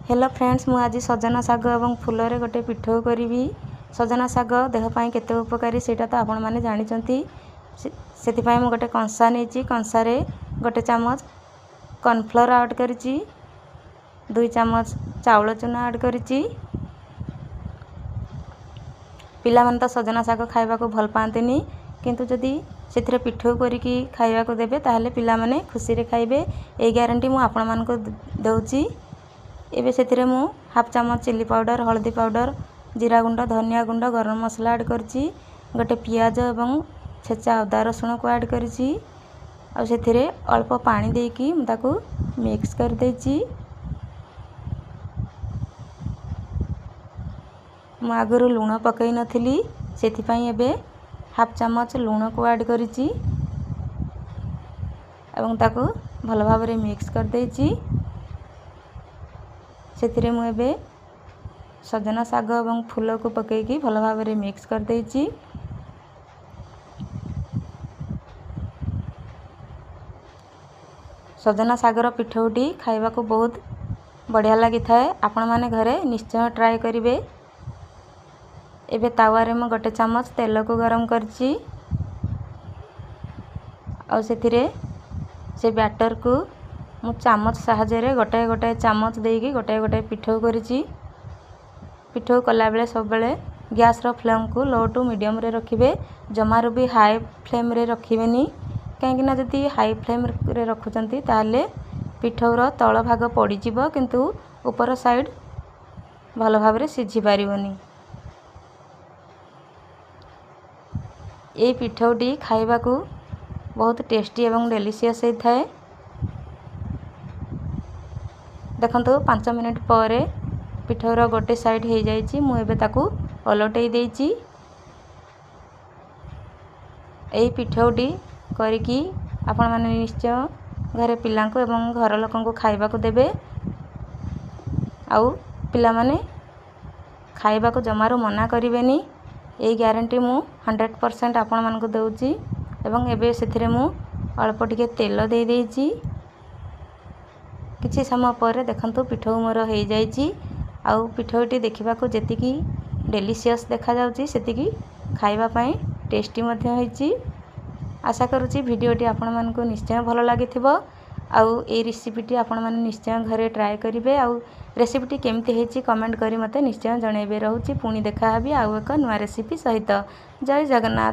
Hello friends, मु आज सजना साग एवं फूल गोटे पिठो करी। सजना साग देह पाई केते उपकारी सेटा तो आपण माने जानिचंती। सेति पाई मु गोटे कंसा नेची। कंसारे गोटे चामच कॉर्नफ्लोर ऐड करिची, 2 चामच चाउल चूना ऐड करिची। पिला मन तो सजना साग खाइबा को भल पांतेनी, किंतु जदि सेथिरे पिठो करिकी खाइबा को देबे ताहले पिला माने खुशी रे खाइबे। ए ग्यारंटी मु आपण मान को दउची। एबे सेथिरे मु हाफ चामच चिली पाउडर, हल्दी पाउडर, जीरा गुंड, धनिया गुंड, गरम मसला ऐड करची। गोटे पियाज एवं छेचा अदा रसुण को ऐड करची। आ सेथिरे अल्प पानी देकी मु ताकू मिक्स कर देची। मु आगुरु लूण पकई नथिली, सेथि पई एबे हाफ चामच लूण को ऐड करची एवं ताकू भल भाबरे मिक्स कर देची। सेथिरे मु एबे सजना साग एवं फूल को पकईकी भल भाबरे मिक्स कर देची। सजना सागर पिठौटी खाइबा को बहुत बढ़िया लगी थाए। आपण माने घरे निश्चय ट्राई करिवे। एबे तावारे मु गोटे चामच तेल को गरम करची और सेथिरे से बैटर को मु चामच साहाय्य गोटे गोटे चामच देकी गोटे गोटे पिठो करिची। पिठो कला बेले सब बेले गैस रो फ्लेम को लो टू मीडियम रे रखिबे। जमारू भी हाई फ्लेम रे रखिबेनी, काहेकि ना जदि हाई फ्लेम रे रखुचंती ताहले पिठोर तळ भाग पड़ी जिवो, किंतु ऊपर साइड भल भाबरे सिझी पारिबोनी। ए पिठौटी खाइबा को बहुत टेस्टी एवं डेलीशियस होई थाए। देखंतु 5 मिनिट पर पिठोर गोटे साइड हो जाइए। मु एबे ताकू पलटई देइची। एई पिठौटी करिकी आपण माने निश्चय घरे पिला को एवं घर लोकन को खाइबा को देबे। आउ पिला माने खाइबा को जमारो मना करिवेनी। एई ग्यारंटी मु 100% आपण मान को दउची। एवं एबे सेथिरे मु अल्प टिके तेल दे देइची। किछि समय पर देखंतु पिठौ मोर हो जाइए। आउ पिठौटी देखा जेतिकी डेलीशियस देखा जाउची सेतिकी खाइबा पाई टेस्टी मध्य होइची। आशा करूची वीडियोटी आपण मान को निश्चय भल लागिथिबो। आउ ए रेसिपीटी आपण मान निश्चय घरे ट्राई करिवे। आउ रेसिपीटी केमती हेची कमेंट करी मते निश्चय जणैबे। रहूची पुणी देखा हबी आउ एक नुआ रेसिपी सहित। जय जगन्नाथ।